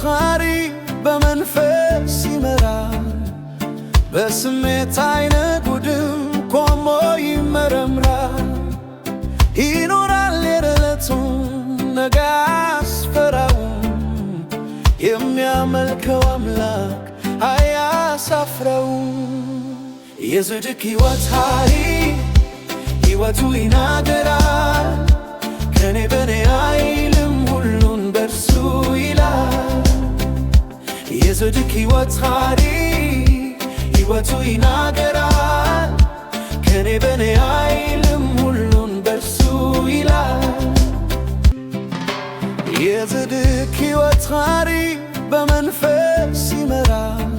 ጣሪ በመንፈስ ይመራል በስሜት አይነጉድም ቆሞ ይመረምራል ይኖራል የዕለቱን ነገ አያስፈራውም የሚያመልከው አምላክ አያሳፍረውም የጽድቅ ሕይወት ታሪክ ሕይወቱ ይናገራል ከኔ በኔ አይልም ሁሉን በርሱ ይላል የጽድቅ ሕይወት ታሪክ ሕይወቱ ይናገራል ከኔ በኔ አይልም ሁሉን በርሱ ይላል የጽድቅ ሕይወት ታሪክ በመንፈስ ይመራል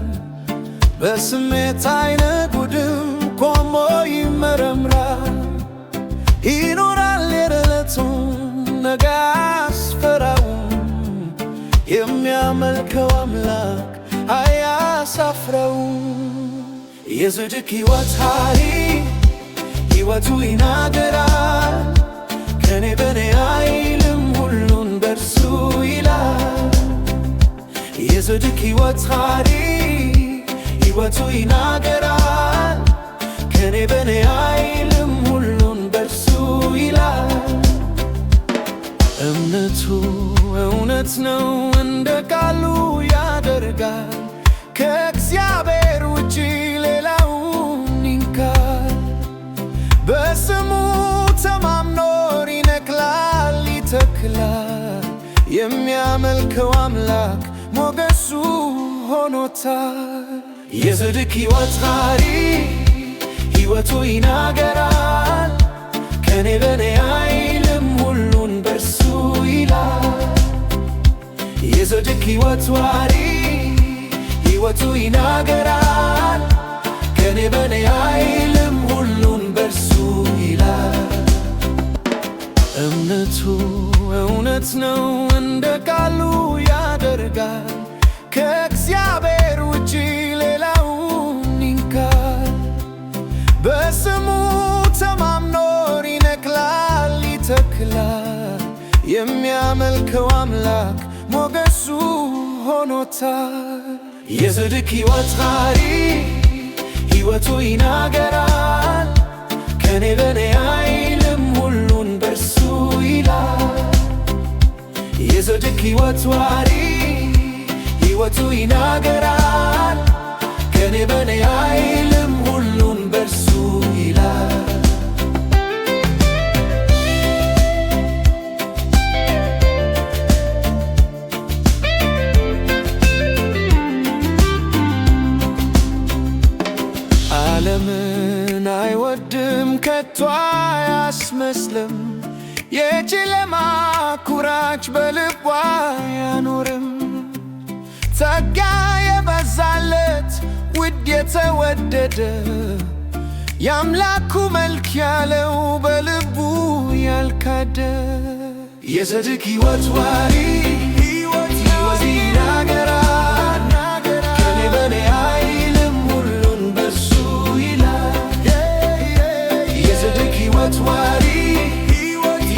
በስሜት አይነጉድም ቆሞ ይመረምራል ይኖራል የዕለቱን ነገ አያስፈራውም የሚያመልከው አምላክ አያሳፍረውም የጽድቅ ሕይወት ታሪክ ሕይወቱ ይናገራል ከኔ በኔ አይልም ሁሉን በርሱ ይላል የጽድቅ ሕይወት ታሪክ ሕይወቱ ይናገራል ከኔ በኔ አይልም ሁሉን በርሱ ይላል እምነቱ እውነት ነው እንደ ቃሉ ያደርጋል ከእግዚአብሔር ውጪ ሌላውን ይንካል በስሙ ተማምኖ ይነቅላል ይተክላል የሚያመልከው አምላክ ሞገሱ ሆኖታል የጽድቅ ሕይወት ታሪክ ሕይወቱ ይናገራል ከኔ በኔ አይልም ሁሉን በርሱ ይላል የጽድቅ ሕይወት ታሪክ ሕይወቱ ይናገራል ከኔ በኔ አይልም ሁሉን በርሱ ይላል እምነቱ እውነት ነው እንደ ቃሉ ያደርጋል ከእግዚአብሔር ውጪ ሌላውን ይንካል በስሙ ተማምኖ ይነቅላል ይተክላል የሚያመልከው አምላክ ሞገሱ ሆኖታል የጽድቅ ሕይወት ታሪክ ሕይወቱ ይናገራል ከኔ በኔ አይልም ሁሉን በርሱ ይላል የጽድቅ ሕይወት ታሪክ ሕይወቱ ይናገራል ከኔ በኔ አይልም ሁሉን በርሱ ይላል ዓለምን አይወድም ከቶ አያስመስልም የጨለማ ኩራች በልቡ አያኖርም ጸጋ የበዛለት ውድ የተወደደ የአምላኩ መልክ ያለው በልቡ ያልካደ የጽድቅ ሕይወት ታሪክ ሕይወቱ ይናገራል ከኔ በኔ አይልም ሁሉን በርሱ ይላል የጽድቅ ሕይወት ታሪክ ሕይወቱ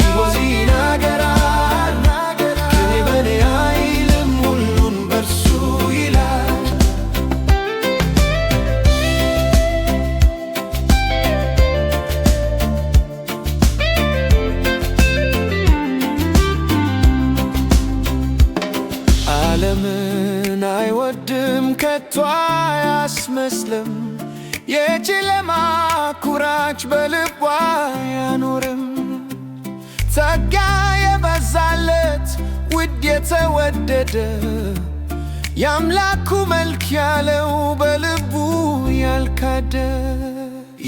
ይናገራል ከኔ በኔ አይልም ሁሉን በርሱ ይላል ዓለምን አይወድም ከቶ አያስመስልም የጨለማ ኩራች በልቡ አያኖርም ጸጋ የበዛለት ውድ የተወደደ የአምላኩ መልክ ያለው በልቡ ያልካደ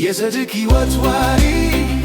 የጽድቅ ሕይወት ታሪክ